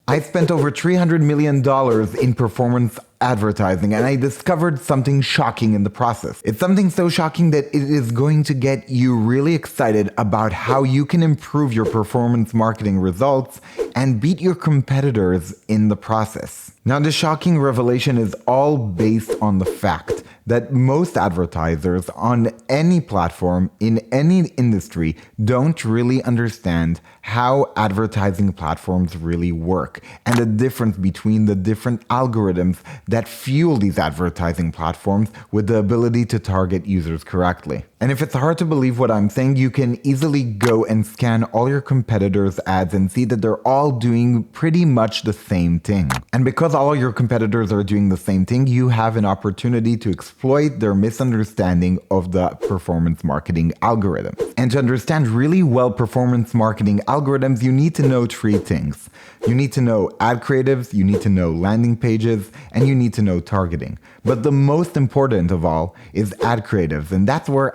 I spent over $300 million in performance advertising, and I discovered something shocking in the process. It's something so shocking that it is going to get you really excited about how you can improve your performance marketing results and beat your competitors in the process. Now, this shocking revelation is all based on the fact that most advertisers on any platform in any industry don't really understand how advertising platforms really work and the difference between the different algorithms that fuel these advertising platforms with the ability to target users correctly. And if it's hard to believe what I'm saying, you can easily go and scan all your competitors' ads and see that they're all doing pretty much the same thing. And because all your competitors are doing the same thing, you have an opportunity to exploit their misunderstanding of the performance marketing algorithms. And to understand really well performance marketing algorithms, you need to know three things. You need to know ad creatives, you need to know landing pages, and you need to know targeting. But the most important of all is ad creatives, and that's where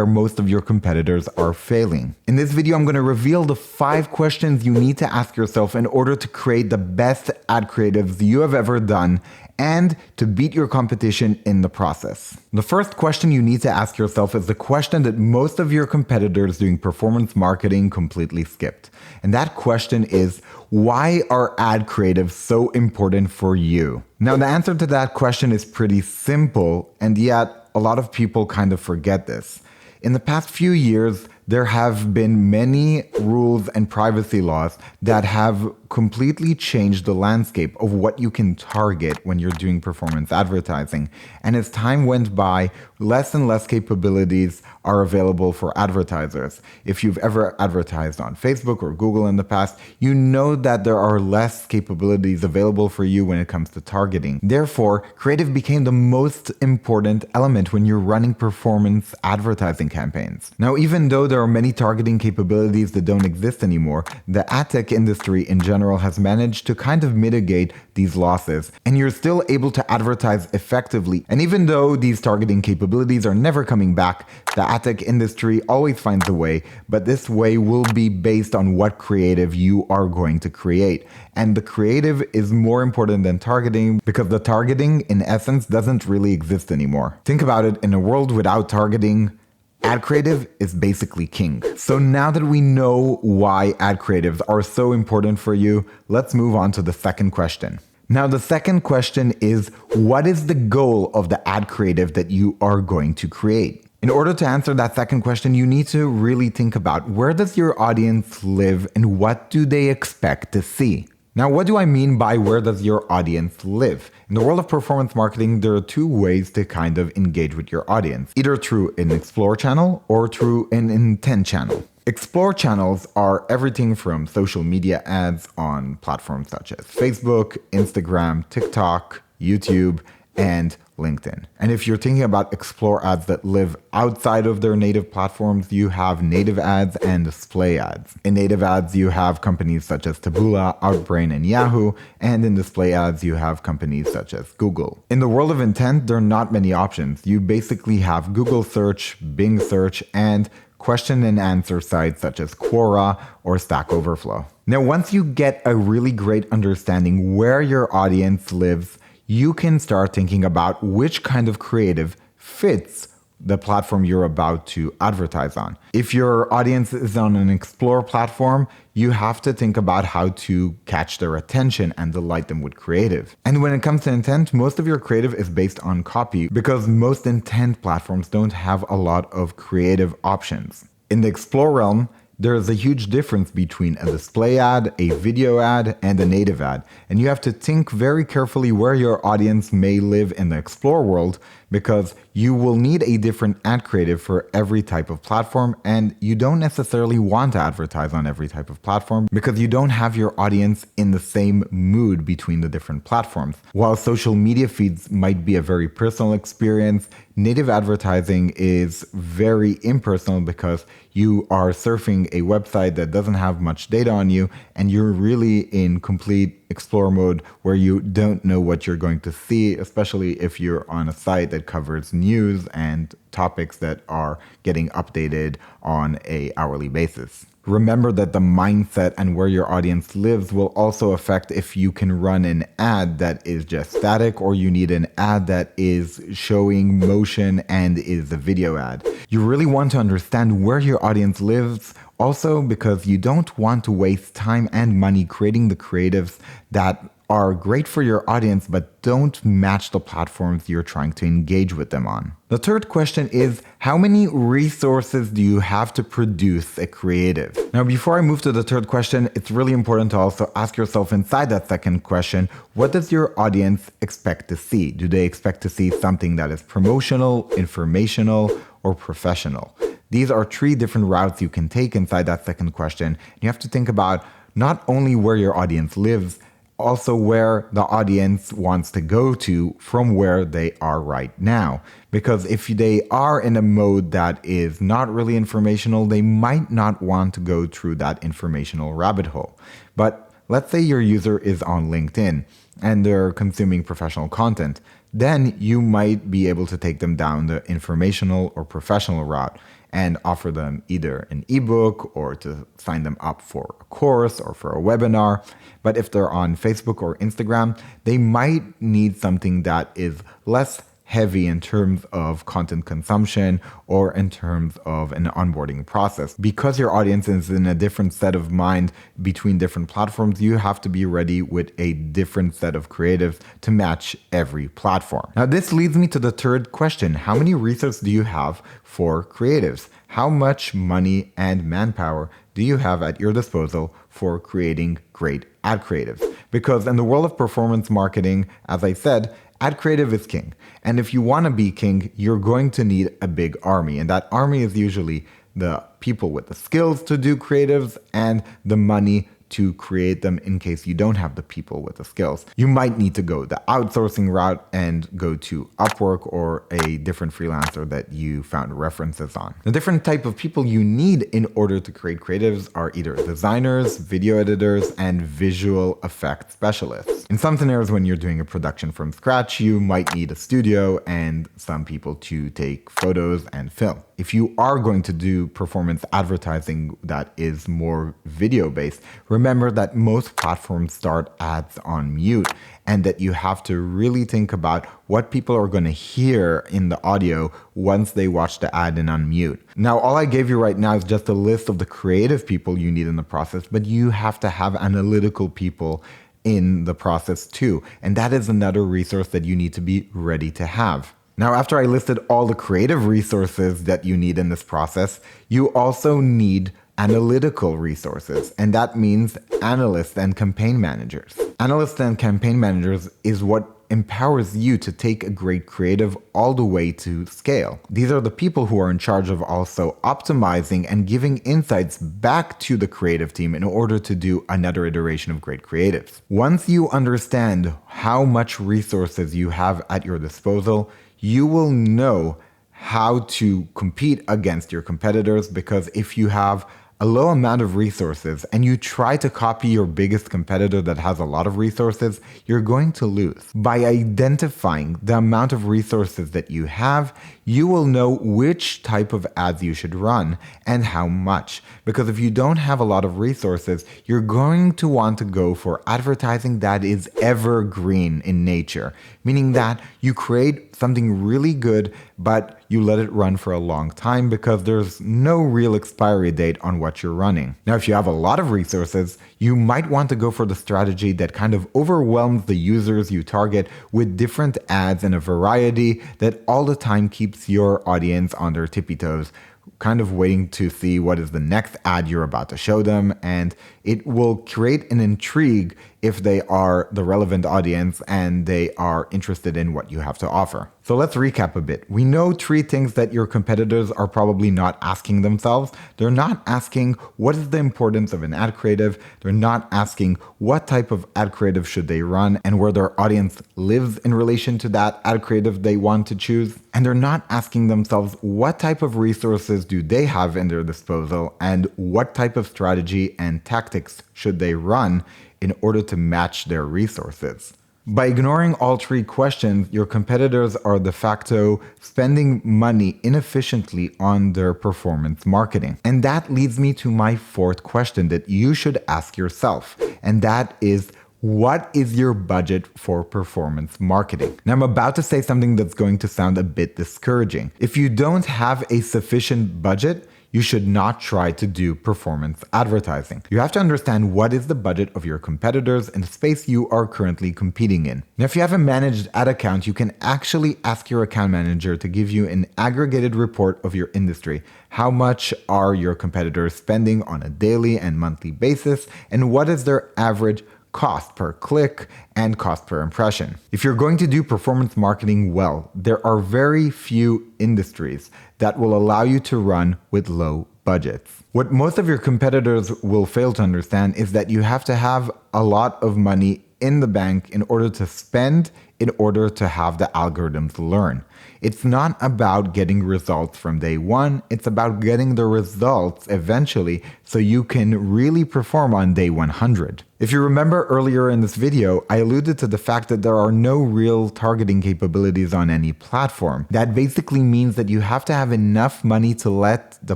most of your competitors are failing. In this video, I'm going to reveal the 5 questions you need to ask yourself in order to create the best ad creatives you have ever done and to beat your competition in the process. The first question you need to ask yourself is the question that most of your competitors doing performance marketing completely skipped. And that question is, why are ad creatives so important for you? Now, the answer to that question is pretty simple, and yet a lot of people kind of forget this. In the past few years, there have been many rules and privacy laws that have completely changed the landscape of what you can target when you're doing performance advertising. And as time went by, less and less capabilities are available for advertisers. If you've ever advertised on Facebook or Google in the past, you know that there are less capabilities available for you when it comes to targeting. Therefore, creative became the most important element when you're running performance advertising campaigns. Now, even though there are many targeting capabilities that don't exist anymore, the ad tech industry in general has managed to kind of mitigate these losses, and you're still able to advertise effectively. And even though these targeting capabilities are never coming back, the ad tech industry always finds a way, but this way will be based on what creative you are going to create. And the creative is more important than targeting because the targeting, in essence, doesn't really exist anymore. Think about it, in a world without targeting, ad creative is basically king. So now that we know why ad creatives are so important for you, let's move on to the second question. Now, the second question is, what is the goal of the ad creative that you are going to create? In order to answer that second question, you need to really think about, where does your audience live and what do they expect to see? Now, what do I mean by where does your audience live? In the world of performance marketing, there are 2 ways to kind of engage with your audience, either through an explore channel or through an intent channel. Explore channels are everything from social media ads on platforms such as Facebook, Instagram, TikTok, YouTube, and LinkedIn. And if you're thinking about explore ads that live outside of their native platforms, you have native ads and display ads. In native ads, you have companies such as Taboola, Outbrain, and Yahoo, and in display ads, you have companies such as Google. In the world of intent, there are not many options. You basically have Google search, Bing search, and question and answer sites such as Quora or Stack Overflow. Now, once you get a really great understanding where your audience lives, you can start thinking about which kind of creative fits the platform you're about to advertise on. If your audience is on an explore platform, you have to think about how to catch their attention and delight them with creative. And when it comes to intent, most of your creative is based on copy because most intent platforms don't have a lot of creative options. In the explore realm, there is a huge difference between a display ad, a video ad, and a native ad. And you have to think very carefully where your audience may live in the explore world, because you will need a different ad creative for every type of platform, and you don't necessarily want to advertise on every type of platform because you don't have your audience in the same mood between the different platforms. While social media feeds might be a very personal experience, native advertising is very impersonal because you are surfing a website that doesn't have much data on you, and you're really in complete explore mode where you don't know what you're going to see, especially if you're on a site that covers news and topics that are getting updated on an hourly basis. Remember that the mindset and where your audience lives will also affect if you can run an ad that is just static or you need an ad that is showing motion and is a video ad. You really want to understand where your audience lives, also because you don't want to waste time and money creating the creatives that are great for your audience but don't match the platforms you're trying to engage with them on. The third question is, how many resources do you have to produce a creative? Now, before I move to the third question, it's really important to also ask yourself inside that second question, what does your audience expect to see? Do they expect to see something that is promotional, informational, or professional? These are three different routes you can take inside that second question. You have to think about not only where your audience lives, also where the audience wants to go to from where they are right now. Because if they are in a mode that is not really informational, they might not want to go through that informational rabbit hole. But let's say your user is on LinkedIn and they're consuming professional content. Then you might be able to take them down the informational or professional route and offer them either an ebook or to sign them up for a course or for a webinar. But if they're on Facebook or Instagram, they might need something that is less heavy in terms of content consumption or in terms of an onboarding process. Because your audience is in a different set of mind between different platforms, you have to be ready with a different set of creatives to match every platform. Now, this leads me to the third question. How many resources do you have for creatives? How much money and manpower do you have at your disposal for creating great ad creatives? Because in the world of performance marketing, as I said, ad creative is king. And if you want to be king, you're going to need a big army. And that army is usually the people with the skills to do creatives and the money to create them in case you don't have the people with the skills. You might need to go the outsourcing route and go to Upwork or a different freelancer that you found references on. The different type of people you need in order to create creatives are either designers, video editors, and visual effects specialists. In some scenarios, when you're doing a production from scratch, you might need a studio and some people to take photos and film. If you are going to do performance advertising that is more video-based, remember that most platforms start ads on mute and that you have to really think about what people are going to hear in the audio once they watch the ad and unmute. Now, all I gave you right now is just a list of the creative people you need in the process, but you have to have analytical people in the process too. And that is another resource that you need to be ready to have. Now, after I listed all the creative resources that you need in this process, you also need analytical resources, and that means analysts and campaign managers. Analysts and campaign managers is what empowers you to take a great creative all the way to scale. These are the people who are in charge of also optimizing and giving insights back to the creative team in order to do another iteration of great creatives. Once you understand how much resources you have at your disposal, you will know how to compete against your competitors, because if you have a low amount of resources and you try to copy your biggest competitor that has a lot of resources, you're going to lose. By identifying the amount of resources that you have, you will know which type of ads you should run and how much. Because if you don't have a lot of resources, you're going to want to go for advertising that is evergreen in nature, meaning that you create something really good, but you let it run for a long time because there's no real expiry date on what you're running. Now, if you have a lot of resources, you might want to go for the strategy that kind of overwhelms the users you target with different ads and a variety that all the time keeps your audience on their tippy toes, kind of waiting to see what is the next ad you're about to show them, and it will create an intrigue if they are the relevant audience and they are interested in what you have to offer. So let's recap a bit. We know 3 things that your competitors are probably not asking themselves. They're not asking what is the importance of an ad creative. They're not asking what type of ad creative should they run and where their audience lives in relation to that ad creative they want to choose. And they're not asking themselves what type of resources do they have in their disposal and what type of strategy and tactics should they run in order to match their resources. By ignoring all three questions, your competitors are de facto spending money inefficiently on their performance marketing. And that leads me to my fourth question that you should ask yourself. And that is, what is your budget for performance marketing? Now, I'm about to say something that's going to sound a bit discouraging. If you don't have a sufficient budget, you should not try to do performance advertising. You have to understand what is the budget of your competitors in the space you are currently competing in. Now, if you have a managed ad account, you can actually ask your account manager to give you an aggregated report of your industry. How much are your competitors spending on a daily and monthly basis, and what is their average cost per click and cost per impression? If you're going to do performance marketing well, there are very few industries that will allow you to run with low budgets. What most of your competitors will fail to understand is that you have to have a lot of money in the bank in order to spend, in order to have the algorithms learn. It's not about getting results from day one, it's about getting the results eventually so you can really perform on day 100. If you remember earlier in this video, I alluded to the fact that there are no real targeting capabilities on any platform. That basically means that you have to have enough money to let the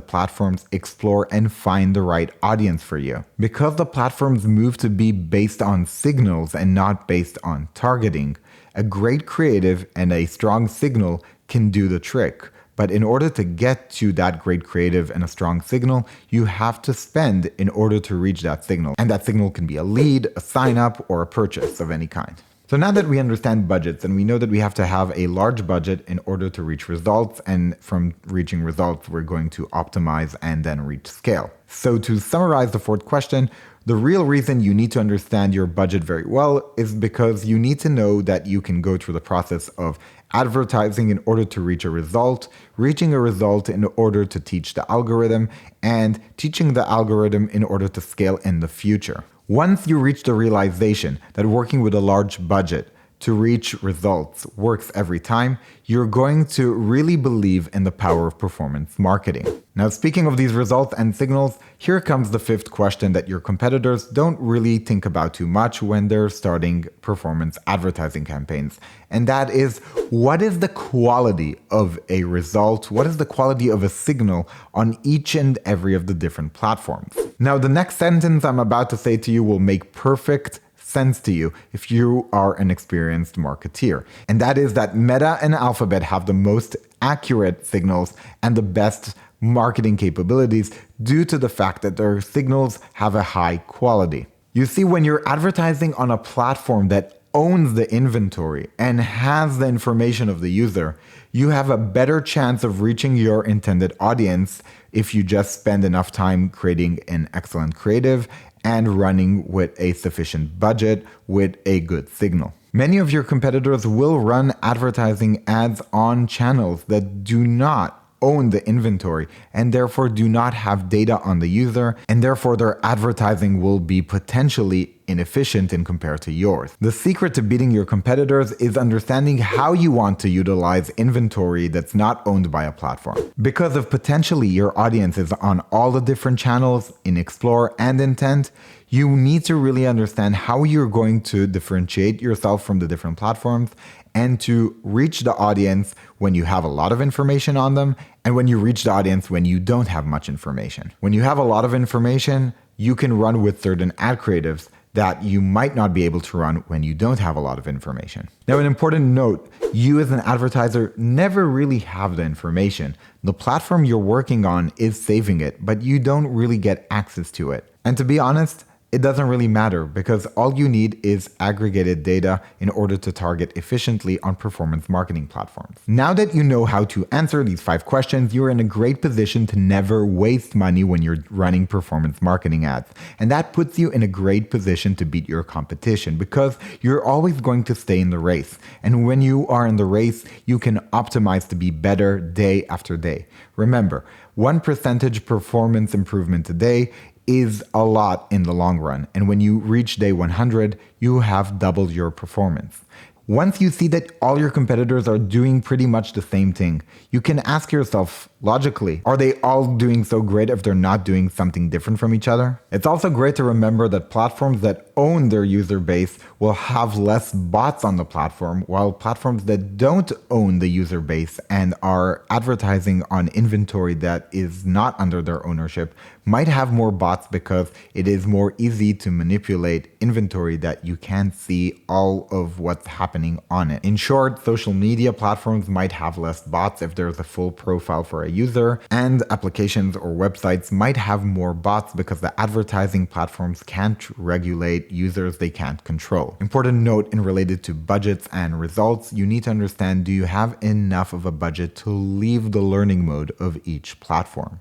platforms explore and find the right audience for you. Because the platforms move to be based on signals and not based on targeting, a great creative and a strong signal can do the trick. But in order to get to that great creative and a strong signal, you have to spend in order to reach that signal. And that signal can be a lead, a sign up, or a purchase of any kind. So now that we understand budgets and we know that we have to have a large budget in order to reach results, and from reaching results, we're going to optimize and then reach scale. So to summarize the fourth question, the real reason you need to understand your budget very well is because you need to know that you can go through the process of advertising in order to reach a result, reaching a result in order to teach the algorithm, and teaching the algorithm in order to scale in the future. Once you reach the realization that working with a large budget to reach results works every time, you're going to really believe in the power of performance marketing. Now, speaking of these results and signals, here comes the fifth question that your competitors don't really think about too much when they're starting performance advertising campaigns. And that is, what is the quality of a result? What is the quality of a signal on each and every of the different platforms? Now, the next sentence I'm about to say to you will make perfect sense to you if you are an experienced marketeer. And that is that Meta and Alphabet have the most accurate signals and the best marketing capabilities due to the fact that their signals have a high quality. You see, when you're advertising on a platform that owns the inventory and has the information of the user, you have a better chance of reaching your intended audience if you just spend enough time creating an excellent creative and running with a sufficient budget with a good signal. Many of your competitors will run advertising ads on channels that do not own the inventory and therefore do not have data on the user, and therefore their advertising will be potentially inefficient in compared to yours. The secret to beating your competitors is understanding how you want to utilize inventory that's not owned by a platform. Because if potentially your audience is on all the different channels in Explore and Intent, you need to really understand how you're going to differentiate yourself from the different platforms and to reach the audience when you have a lot of information on them, and when you reach the audience when you don't have much information. When you have a lot of information, you can run with certain ad creatives that you might not be able to run when you don't have a lot of information. Now, an important note, you as an advertiser never really have the information. The platform you're working on is saving it, but you don't really get access to it. And to be honest, it doesn't really matter because all you need is aggregated data in order to target efficiently on performance marketing platforms. Now that you know how to answer these 5 questions, you're in a great position to never waste money when you're running performance marketing ads. And that puts you in a great position to beat your competition because you're always going to stay in the race. And when you are in the race, you can optimize to be better day after day. Remember, 1% performance improvement today is a lot in the long run. And when you reach day 100, you have doubled your performance. Once you see that all your competitors are doing pretty much the same thing, you can ask yourself logically. Are they all doing so great if they're not doing something different from each other? It's also great to remember that platforms that own their user base will have less bots on the platform, while platforms that don't own the user base and are advertising on inventory that is not under their ownership might have more bots because it is more easy to manipulate inventory that you can't see all of what's happening on it. In short, social media platforms might have less bots if there's a full profile for a user, and applications or websites might have more bots because the advertising platforms can't regulate users they can't control. Important note in related to budgets and results, you need to understand, do you have enough of a budget to leave the learning mode of each platform?